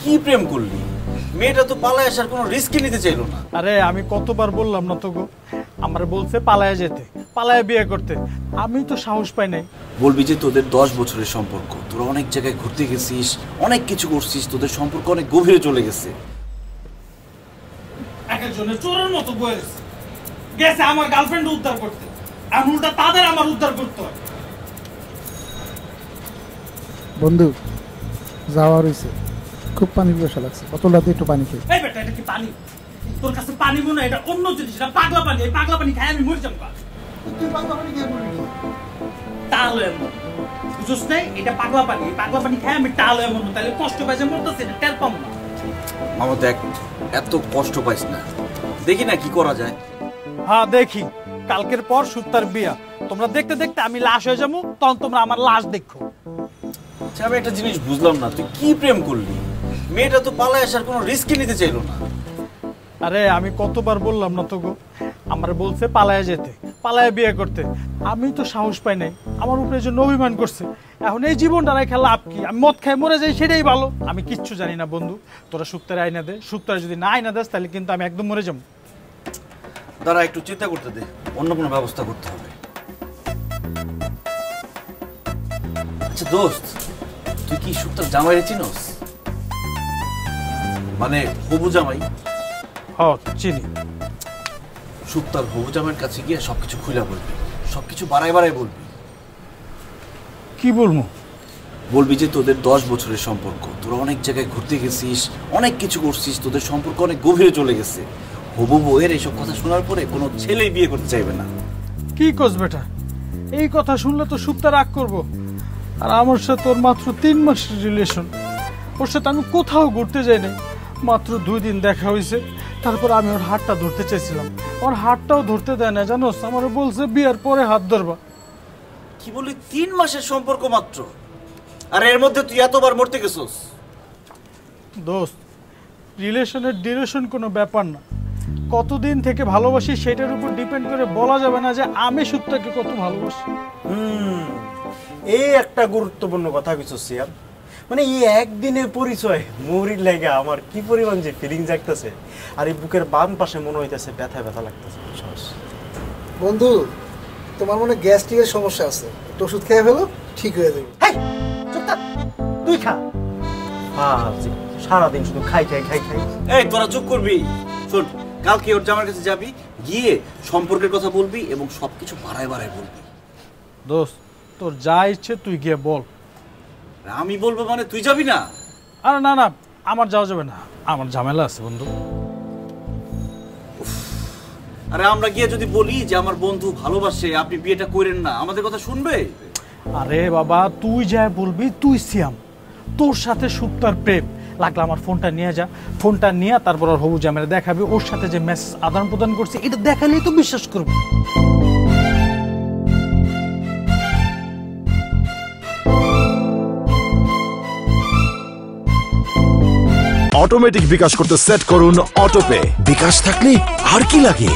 কি প্রেম করলি? মেয়েটা তো পালায় আসার কোনো রিস্কই নিতে চাইলো না। আরে আমি কতবার বললাম না তো গো, আমার বলছে পালায় যেতে, পালায় বিয়ে করতে, আমি তো সাহস পাই নাই। বলবি যে তোদের 10 বছরের সম্পর্ক, তোরা অনেক জায়গায় ঘুরতে গেছিস, অনেক কিছু করছিস, তোদের সম্পর্ক অনেক গভীরে চলে গেছে। একজনের চোরের মতো বয়ে গেছে আমার গার্লফ্রেন্ড উদ্ধার করতে, আর উল্টা তাদের আমার উদ্ধার করতে হয়। বন্ধু যাওয়া রয়েছে, খুব পানি পিপাসা লাগছে, বোতলটা দিয়ে একটু পানি খেয়ে। এই বেটা, এটা কি পানি? তোর কাছে পানি মনে হয় এটা অন্য জিনিস, এটা পাগলা পানি। এই পাগলা পানি খাই আমি মরে যাবো। তুই পাগলা পানি খেয়ে মরবি? তাহলে এমন বুঝছ নাই, এটা পাগলা পানি। এই পাগলা পানি খাই আমি তাহলে এমন, তাহলে কষ্ট পাইছে মরতেছে, এটা টের পাবো না। মামা দেখ, এত কষ্ট পাইস না, দেখি না কি করা যায়। হ্যাঁ দেখি, কালকের পর সুতার বিয়া, তোমরা দেখতে দেখতে আমি লাশ হয়ে যাবো, তখন তোমরা আমার লাশ দেখো। আচ্ছা আমি একটা জিনিস বুঝলাম না, তুই কি প্রেম করলি? মেয়েটা তো পালায় আসার কোনো রিস্কই নিতে চাইলো না। আরে আমি কতবার বললাম না তো গো, আমার বলছে পালায় যেতে, পালায় বিয়ে করতে, আমি তো সাহস পাই নাই, আমার উপরে জন্য অভিমান করছে। এখন এই জীবনটা রেখে লাভ কি? আমি মদ খাই মরে যাই, সেটাই ভালো। আমি কিচ্ছু জানি না বন্ধু, তোরা সুক্তারে আইনা দে, সুক্তারে যদি না আইনা দেস তাহলে কিন্তু আমি একদম মরে যাবো। দাঁড়া একটু চিন্তা করতে দে, অন্য কোনো ব্যবস্থা করতে হবে। আচ্ছা দোস্ত, তুই কি সুক্তার জামাইরে চিনোস? মানে হবু জামাই? হ্যাঁ চিনি। সুক্তার হবু জামাইয়ের কাছে গিয়ে সবকিছু খুলে বলবি, সবকিছু বাড়ায় বাড়ায় বলবি। কি বলবো? বলবি যে তোদের 10 বছরের সম্পর্ক, তোরা অনেক জায়গায় ঘুরতে গেছিস, অনেক কিছু করছিস, তোদের সম্পর্ক অনেক গভীরে চলে গেছে। হবু বউয়ের এইসব কথা শোনার পরে কোনো ছেলেই বিয়ে করতে চাইবে না। কি কোস বেটা, এই কথা শুনলে তো সুক্তা রাগ করবো। আর আমার সাথে ওর মাত্র 3 মাসের রিলেশন, ওর সাথে আমি কোথাও ঘুরতে যাই নাই, মাত্র 2 দিন দেখা হয়েছে। তারপর আমি ওর হাতটা ধরতে চাইছিলাম, ওর হাতটাও ধরতে দেয় না জানোস, আমার বলছে বিয়ার পরে হাত ধরবা। কি বলি, 3 মাসের সম্পর্ক মাত্র, আর এর মধ্যে তুই এতবার মরতে গেছস? দোস্ত, রিলেশনের ডিউরেশন কোনো ব্যাপার না, কতদিন থেকে ভালোবাসি সেটার উপর ডিপেন্ড করে বলা যাবে না যে আমি সুক্তাকে কত ভালোবাসি। এই একটা গুরুত্বপূর্ণ কথা কিছু সিয়াম, মানে এই একদিনের পরিচয় মৌরির লাগে আমার কি পরিমাণ যে ফিলিং জাগতেছে, আর এই বুকের বাম পাশে মনে হইতেছে ব্যথা ব্যথা লাগতেছে। বন্ধু তোমার মনে গ্যাস্ট্রিকের সমস্যা আছে, একটু ওষুধ খেয়ে ফেলো, ঠিক হয়ে যাবে। তুই খা, সারাদিন শুধু খাই খাই খাই খাই। এই তোরা চুপ করবি। শোন, কালকে ওর জামার কাছে যাবি, গিয়ে সম্পর্কের কথা বলবি এবং সবকিছু বাড়ায় বাড়ায় বলবি। দোস্ত তোর যা ইচ্ছে তুই গিয়ে বল। আমি বলবো মানে তুই যাবি না? আরে না না, আমার যাওয়া যাবে না, আমার ঝামেলা আছে বন্ধু। আরে আমরা গিয়ে যদি বলি যে আমার বন্ধু ভালোবাসে, আপনি বিয়েটা করেন না, আমাদের কথা শুনবে? আরে বাবা তুই যা বলবি, তুই সিয়াম, তোর সাথে সুক্তার প্রেম, লাগলে আমার ফোনটা নিয়ে যা, ফোনটা নিয়ে তারপর ওর হবু জামাইরে দেখাবি, ওর সাথে যে মেসেজ আদান প্রদান করছে এটা দেখালেই তো বিশ্বাস করবি। অটোমেটিক বিকাশ করতে সেট করুন অটোপে। বিকাশ থাকলে আর কি লাগে।